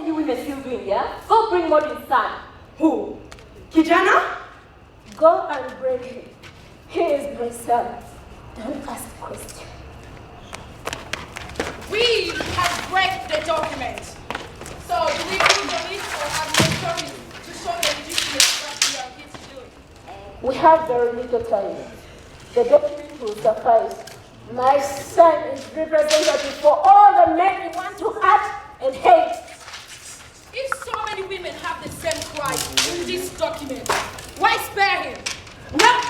you women still doing, yeah? Go bring Modin's son. Who? Kijana? Go and bring him. He is my son. Don't ask questions. We have read the document. So do we use the list or have no stories to show the legitimacy what we are here to do? We have very little time. The document will suffice. My son is representative for all the men you want to hurt and hate. If so many women have the same cry in this document, why spare him? No!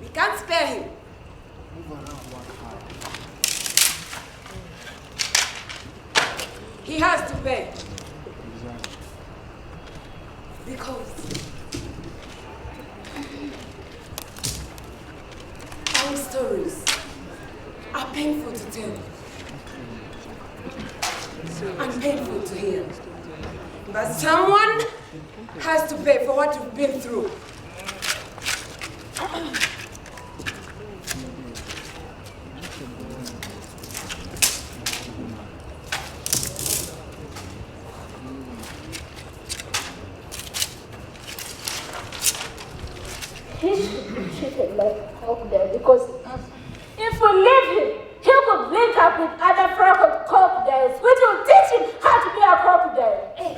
We can't spare him. He has to pay. Because our stories are painful to tell and painful to hear. But someone has to pay for what you've been through. He should be treated like a crocodile because if we leave him, he could link up with other crocodiles, which will teach him how to be a crocodile. Hey,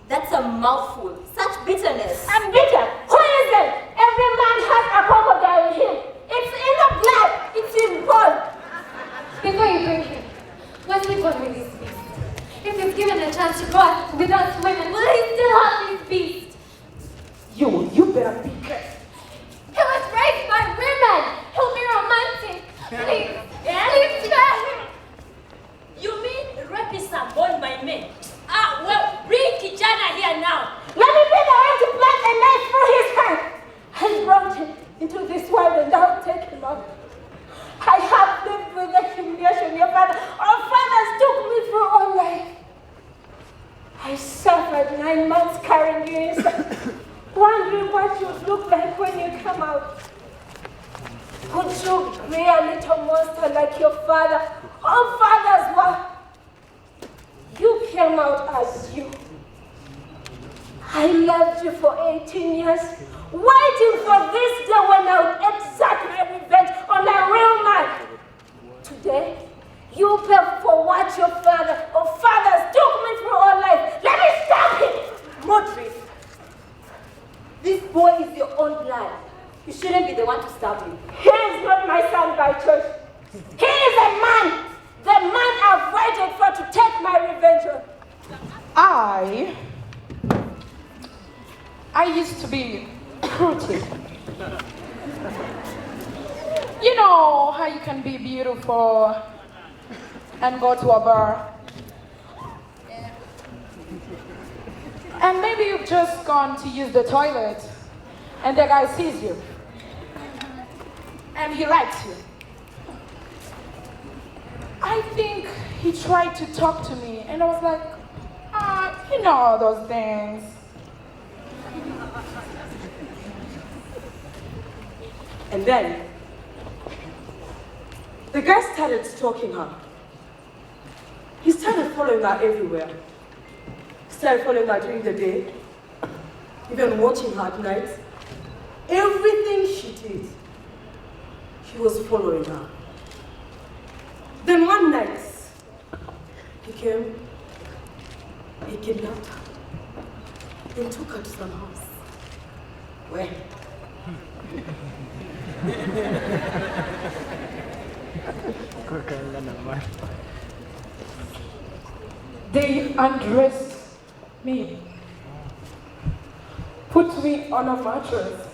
that's a mouthful. Such bitterness. I'm bitter. Who isn't? Every man has a crocodile in him. It's in the blood. It's in blood. Before you bring him, what's we going with this beast? If he's given a chance to go out with us women, will he still have this beast? You better be careful. He was raised by women. He'll be romantic. Please, please spare him. You mean rapists are born by men? Ah, well, bring Kijana here now. Let me be the one to plant a knife through his heart. I brought him into this world and now take him out. I have lived with the humiliation your father. Our fathers took me through all life. I suffered 9 months carrying you inside, wondering what you'd look like when you come out. Would you be a little monster like your father? All fathers were. You came out as you. I loved you for 18 years, waiting for this day when I would exact my revenge on a real man. Today, you pay for what your father or fathers took me through all life. Let me stop him! Modric, this boy is your own blood. You shouldn't be the one to stab him. He is not my son by choice. He is a man. The man I've waited for to take my revenge on. I used to be pretty. You know how you can be beautiful and go to a bar. And maybe you've just gone to use the toilet and the guy sees you. And he likes you. I think he tried to talk to me and I was like, you know all those things. And then, the guy started stalking her. He started following her everywhere. He started following her during the day, even watching her at night. Everything she did, he was following her. Then one night, he came, he kidnapped her, and took her to some house. Where? They undressed me, put me on a mattress.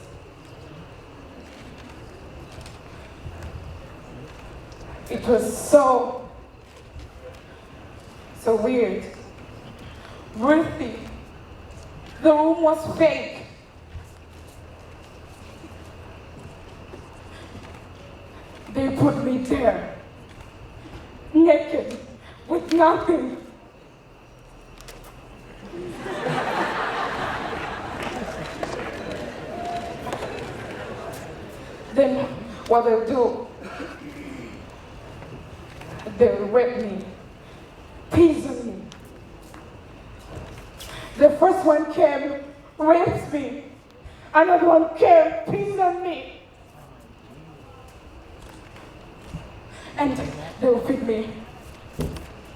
It was so weird. Ruthie, the room was fake. They put me there, naked, with nothing. Then what they'll do, they'll rape me, poison me, The first one came, raped me. Another one came, pinned on me. And they will feed me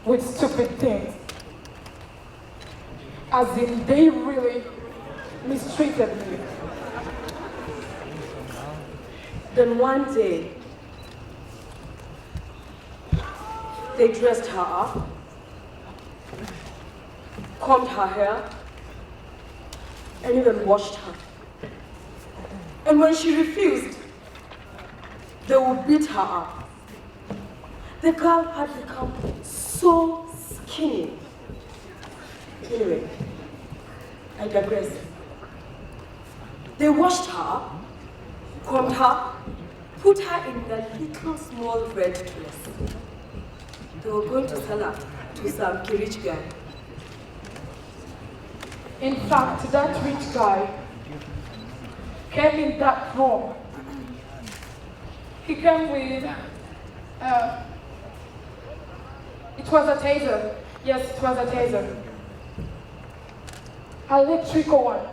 with stupid things. As in, they really mistreated me. Then one day, they dressed her up, combed her hair, and even washed her. And when she refused, they would beat her up. The girl had become so skinny. Anyway, I digress. They washed her up, combed her, put her in that little small red dress. They were going to sell her to some rich guy. In fact, that rich guy came in that room. He came with, it was a taser. Yes, it was a taser. An electrical one.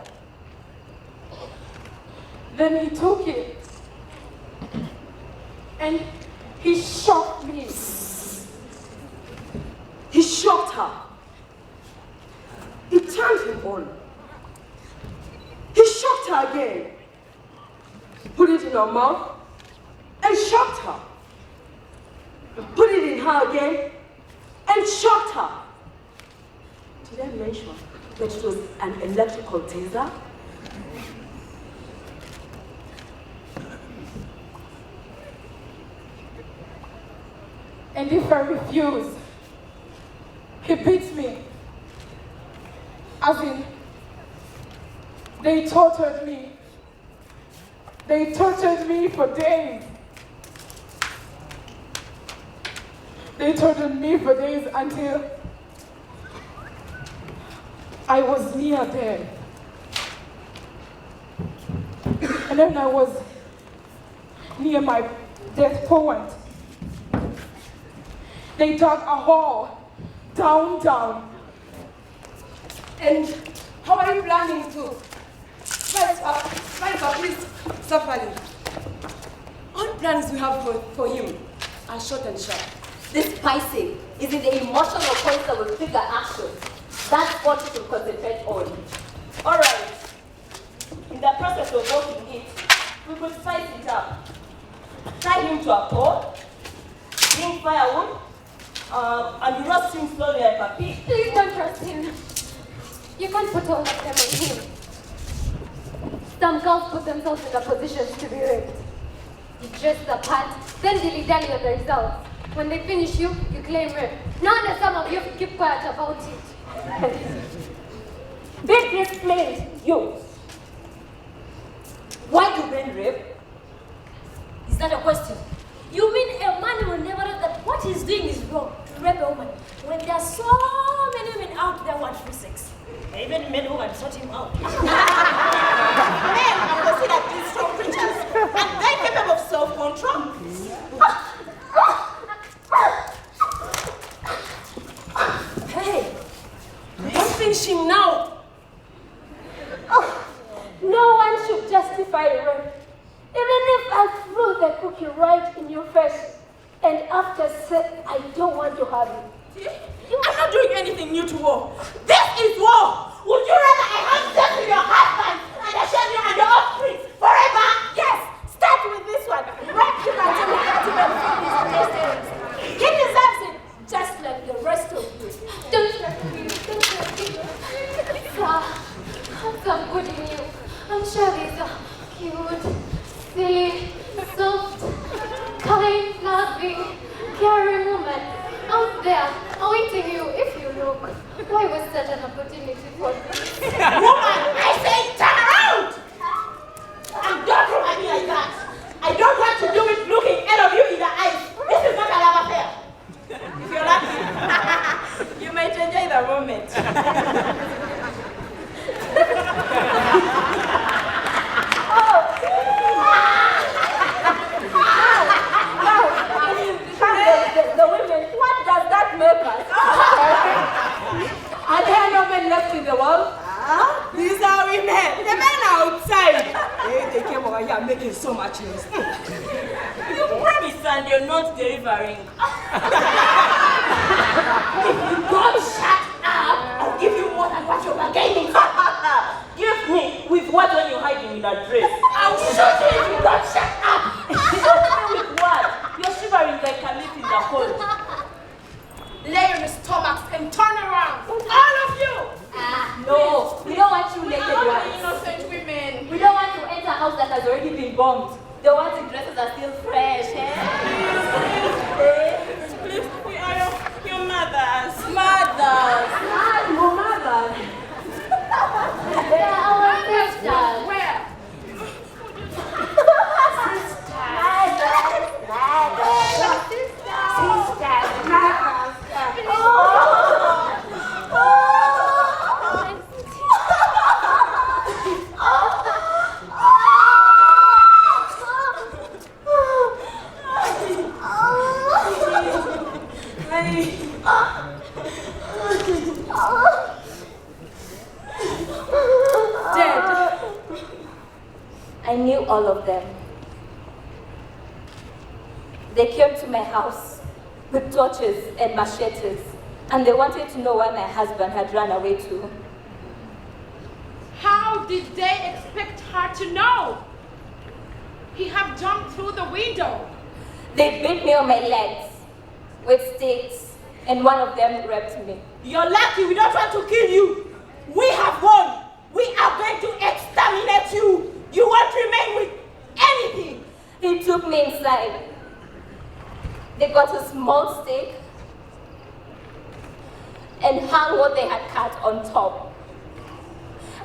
Then he took it and he shocked me. He shocked her. It turned him on. He shocked her again. Put it in her mouth and shocked her. Put it in her again and shocked her. Did I mention that it was an electrical taser? And if I refuse, he beats me. As in, they tortured me. They tortured me for days. They tortured me for days until I was near death. And then I was near my death point. They dug a hole down. And how are you planning to fight for his suffering? All plans we have for him are short and sharp. This spicing is in the emotional points that will trigger action. That's what you should concentrate on. All right. In the process of working it, we could spice it up. Tie him to a pole, bring firewood, and roast him slowly like a pig. Please don't trust him. You can't put all of them on him. Some girls put themselves in a position to be raped. You dress the part, then dilly-dally on the results. When they finish you, you claim rape. Now that some of you keep quiet about it. Be disciplined, you. Why do men rape? Is that a question? You mean a man will never know that what he's doing is wrong to rape a woman when there are so many women out there want free sex? Even men who can sort him out. Men are considered these strong creatures, and they're capable of self-control. Hey, don't finish him now. No one should justify rape. Even if I threw the cookie right in your face, and after said I don't want to have it. I'm not doing anything new to war. This is war! Would you rather I have sex with your husband and I share you and your offspring forever? Yes! Start with this one. Rape him until he can't even feel his intestines. He deserves it, just like the rest of you. Don't trust me. Don't trust me. Sir, have some good in you. I'm sure there's a cute, silly, soft, kind, loving, caring woman out there awaiting you if you look. Why was such an opportunity for this? Woman, I say turn around! And don't look at me like that. I don't want to do it looking any of you in the eyes. This is not a love affair. If you're lucky, you might enjoy the moment. The women, what does that make us? Are there no men left in the world? making so much noise. You promised and you're not delivering. If you don't shut up, I'll give you more than what you're bargaining for. Give me with what when you're hiding in a dress. I'll shoot you if you don't shut up. Shoot me with what? You're shivering like a leaf in the cold. Lay on your stomachs and turn around. All of you! No, we don't want you naked ones. Innocent women. We don't want to enter a house that has already been bombed. The ones in dresses are still fresh, eh? Please, we are your mothers. Mothers. Your mothers. They are our sisters. Where? I knew all of them. They came to my house with torches and machetes, and they wanted to know where my husband had run away to. How did they expect her to know? He have jumped through the window. They beat me on my legs with sticks, and one of them raped me. You're lucky we don't want to kill you. We have won. We are going to exterminate you. You won't remain with anything. He took me inside. They got a small stick and hung what they had cut on top.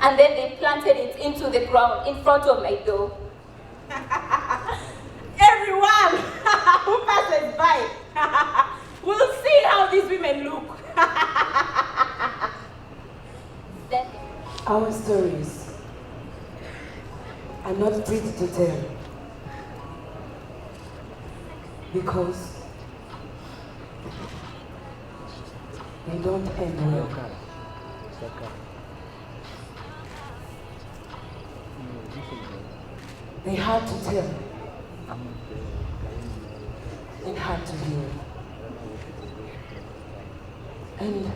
And then they planted it into the ground in front of my door. Everyone who passes by will see how these women look. Then Our stories are not pretty to tell because they don't end well. They had to tell and had to heal. And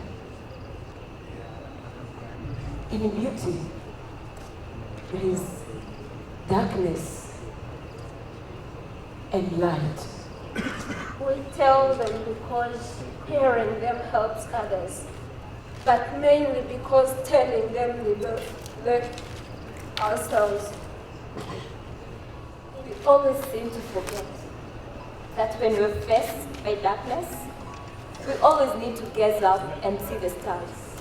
in beauty, there is darkness and light. We tell them because hearing them helps others, but mainly because telling them liberates ourselves. we always seem to forget that when we're faced by darkness, we always need to gaze up and see the stars.